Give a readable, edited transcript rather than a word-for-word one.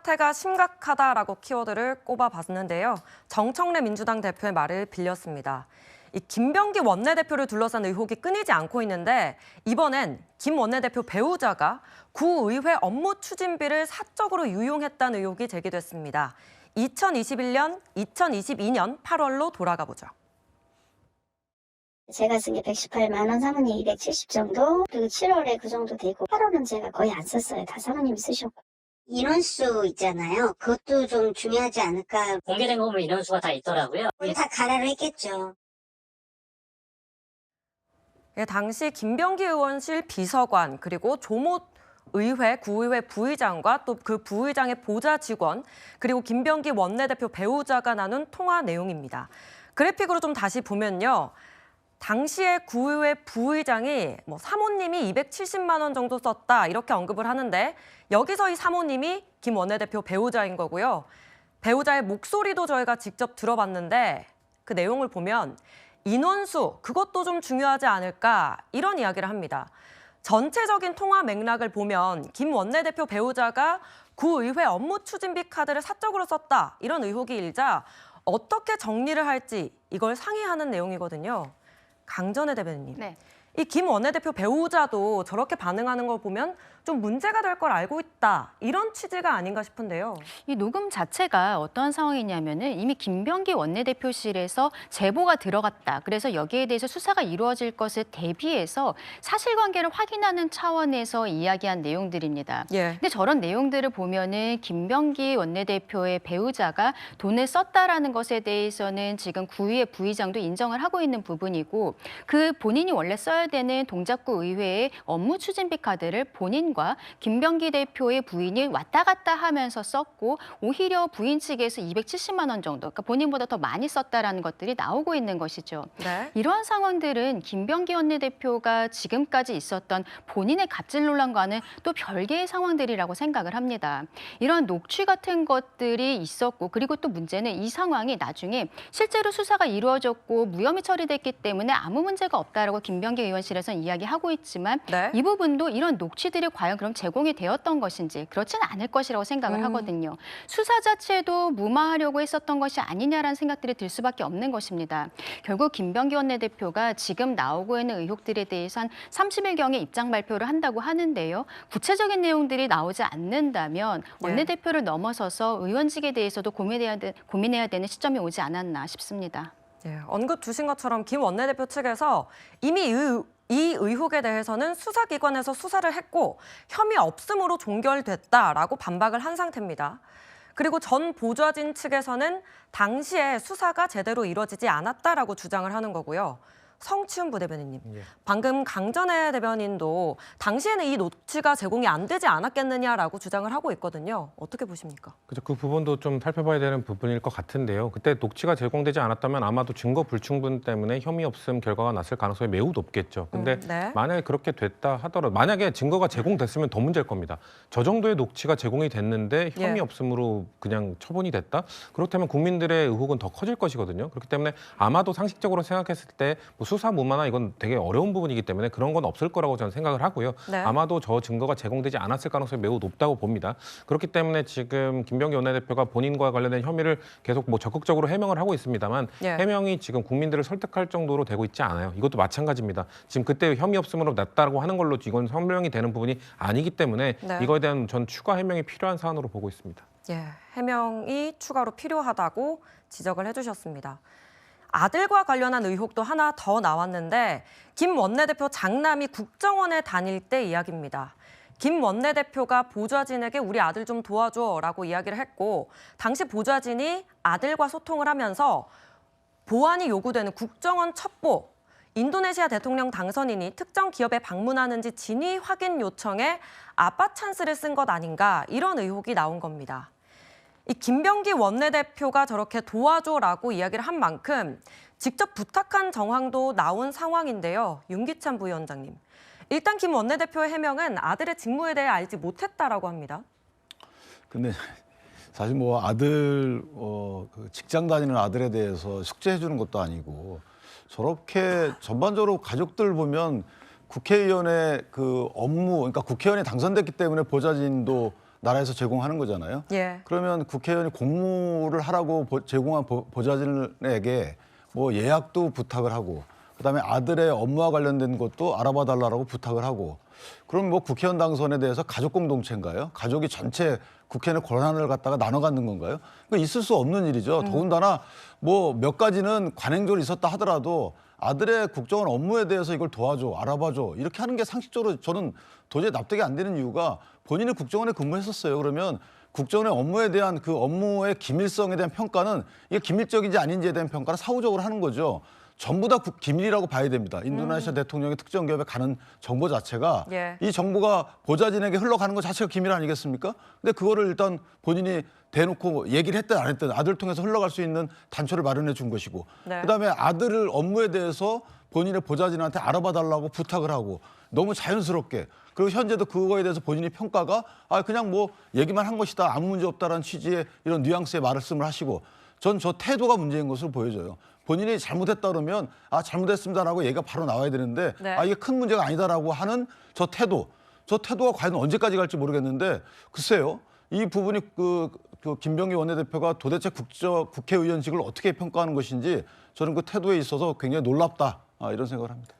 사태가 심각하다라고 키워드를 꼽아봤는데요. 정청래 민주당 대표의 말을 빌렸습니다. 이 김병기 원내대표를 둘러싼 의혹이 끊이지 않고 있는데 이번엔 김 원내대표 배우자가 구의회 업무 추진비를 사적으로 유용했다는 의혹이 제기됐습니다. 2021년, 2022년 8월로 돌아가 보죠. 제가 쓴 게 118만 원, 사모님 270 정도, 그리고 7월에 그 정도 되고 8월은 제가 거의 안 썼어요. 다 사모님이 쓰셨고. 인원수 있잖아요. 그것도 좀 중요하지 않을까. 공개된 거 보면 인원수가 다 있더라고요. 우리 다 가라로 했겠죠. 예, 당시 김병기 의원실 비서관 그리고 조모 의회, 구의회 부의장과 또 그 부의장의 보좌 직원 그리고 김병기 원내대표 배우자가 나눈 통화 내용입니다. 그래픽으로 좀 다시 보면요. 당시에 구의회 부의장이 사모님이 270만 원 정도 썼다 이렇게 언급을 하는데 여기서 이 사모님이 김 원내대표 배우자인 거고요. 배우자의 목소리도 저희가 직접 들어봤는데 그 내용을 보면 인원수 그것도 좀 중요하지 않을까 이런 이야기를 합니다. 전체적인 통화 맥락을 보면 김 원내대표 배우자가 구의회 업무 추진비 카드를 사적으로 썼다 이런 의혹이 일자 어떻게 정리를 할지 이걸 상의하는 내용이거든요. 강전혜 대변인님, 네. 이 김 원내대표 배우자도 저렇게 반응하는 걸 보면 좀 문제가 될 걸 알고 있다 이런 취지가 아닌가 싶은데요. 이 녹음 자체가 어떤 상황이냐면은 이미 김병기 원내대표실에서 제보가 들어갔다. 그래서 여기에 대해서 수사가 이루어질 것을 대비해서 사실관계를 확인하는 차원에서 이야기한 내용들입니다. 예. 근데 저런 내용들을 보면은 김병기 원내대표의 배우자가 돈을 썼다라는 것에 대해서는 지금 구의회 부의장도 인정을 하고 있는 부분이고 그 본인이 원래 써야 되는 동작구 의회의 업무 추진비 카드를 본인과 김병기 대표의 부인이 왔다 갔다 하면서 썼고 오히려 부인 측에서 270만 원 정도, 그러니까 본인보다 더 많이 썼다라는 것들이 나오고 있는 것이죠. 네. 이러한 상황들은 김병기 원내대표가 지금까지 있었던 본인의 갑질 논란과는 또 별개의 상황들이라고 생각을 합니다. 이런 녹취 같은 것들이 있었고 그리고 또 문제는 이 상황이 나중에 실제로 수사가 이루어졌고 무혐의 처리됐기 때문에 아무 문제가 없다라고 김병기 의원실에서는 이야기하고 있지만 네. 이 부분도 이런 녹취들이 과연 그럼 제공이 되었던 것인지 그렇지는 않을 것이라고 생각을 하거든요. 수사 자체도 무마하려고 했었던 것이 아니냐라는 생각들이 들 수밖에 없는 것입니다. 결국 김병기 원내대표가 지금 나오고 있는 의혹들에 대해서 한 30일경에 입장 발표를 한다고 하는데요. 구체적인 내용들이 나오지 않는다면 원내대표를 넘어서서 의원직에 대해서도 고민해야 되는 시점이 오지 않았나 싶습니다. 예, 언급 주신 것처럼 김 원내대표 측에서 이미 이 의혹에 대해서는 수사기관에서 수사를 했고 혐의 없음으로 종결됐다라고 반박을 한 상태입니다. 그리고 전 보좌진 측에서는 당시에 수사가 제대로 이루어지지 않았다라고 주장을 하는 거고요. 성치훈 부대변인님, 방금 강전혜 대변인도 당시에는 이 녹취가 제공이 안 되지 않았겠느냐라고 주장을 하고 있거든요. 어떻게 보십니까? 그렇죠. 그 부분도 좀 살펴봐야 되는 부분일 것 같은데요. 그때 녹취가 제공되지 않았다면 아마도 증거 불충분 때문에 혐의 없음 결과가 났을 가능성이 매우 높겠죠. 근데 네. 만약에 그렇게 됐다 하더라도 만약에 증거가 제공됐으면 더 문제일 겁니다. 저 정도의 녹취가 제공이 됐는데 혐의 없음으로 그냥 처분이 됐다? 그렇다면 국민들의 의혹은 더 커질 것이거든요. 그렇기 때문에 아마도 상식적으로 생각했을 때 수사 무마나 이건 되게 어려운 부분이기 때문에 그런 건 없을 거라고 저는 생각을 하고요. 네. 아마도 저 증거가 제공되지 않았을 가능성이 매우 높다고 봅니다. 그렇기 때문에 지금 김병기 원내대표가 본인과 관련된 혐의를 계속 적극적으로 해명을 하고 있습니다만 해명이 지금 국민들을 설득할 정도로 되고 있지 않아요. 이것도 마찬가지입니다. 지금 그때 혐의 없음으로 냈다고 하는 걸로 이건 설명이 되는 부분이 아니기 때문에 이거에 대한 전 추가 해명이 필요한 사안으로 보고 있습니다. 예, 해명이 추가로 필요하다고 지적을 해주셨습니다. 아들과 관련한 의혹도 하나 더 나왔는데 김 원내대표 장남이 국정원에 다닐 때 이야기입니다. 김 원내대표가 보좌진에게 우리 아들 좀 도와줘라고 이야기를 했고 당시 보좌진이 아들과 소통을 하면서 보안이 요구되는 국정원 첩보, 인도네시아 대통령 당선인이 특정 기업에 방문하는지 진위 확인 요청에 아빠 찬스를 쓴 것 아닌가 이런 의혹이 나온 겁니다. 이 김병기 원내대표가 저렇게 도와줘라고 이야기를 한 만큼 직접 부탁한 정황도 나온 상황인데요. 윤기찬 부위원장님. 일단 김 원내대표의 해명은 아들의 직무에 대해 알지 못했다라고 합니다. 근데 사실 뭐 아들 그 직장 다니는 아들에 대해서 숙제해 주는 것도 아니고 저렇게 전반적으로 가족들 보면 국회의원의 그 업무, 그러니까 국회의원이 당선됐기 때문에 보좌진도 나라에서 제공하는 거잖아요. 예. 그러면 국회의원이 공무를 하라고 제공한 보좌진에게 뭐 예약도 부탁을 하고 그다음에 아들의 업무와 관련된 것도 알아봐 달라고 부탁을 하고 그럼 뭐 국회의원 당선에 대해서 가족 공동체인가요? 가족이 전체 국회의원의 권한을 갖다가 나눠 갖는 건가요? 그 있을 수 없는 일이죠. 더군다나 뭐 몇 가지는 관행적으로 있었다 하더라도 아들의 국정원 업무에 대해서 이걸 도와줘, 알아봐줘 이렇게 하는 게 상식적으로 저는 도저히 납득이 안 되는 이유가 본인이 국정원에 근무했었어요. 그러면 국정원의 업무에 대한 그 업무의 기밀성에 대한 평가는 이게 기밀적인지 아닌지에 대한 평가를 사후적으로 하는 거죠. 전부 다 기밀이라고 봐야 됩니다. 인도네시아 대통령의 특정 기업에 가는 정보 자체가 예. 이 정보가 보좌진에게 흘러가는 것 자체가 기밀 아니겠습니까? 근데 그거를 일단 본인이 대놓고 얘기를 했든 안 했든 아들 통해서 흘러갈 수 있는 단초를 마련해 준 것이고 네. 그다음에 아들 업무에 대해서 본인의 보좌진한테 알아봐 달라고 부탁을 하고 너무 자연스럽게 그리고 현재도 그거에 대해서 본인이 평가가 그냥 뭐 얘기만 한 것이다 아무 문제 없다라는 취지의 이런 뉘앙스의 말씀을 하시고 전 저 태도가 문제인 것으로 보여져요. 본인이 잘못했다 그러면 잘못했습니다라고 얘기가 바로 나와야 되는데 네. 이게 큰 문제가 아니다라고 하는 저 태도가 과연 언제까지 갈지 모르겠는데 글쎄요. 이 부분이 그 김병기 원내대표가 도대체 국회의원직을 어떻게 평가하는 것인지 저는 그 태도에 있어서 굉장히 놀랍다 이런 생각을 합니다.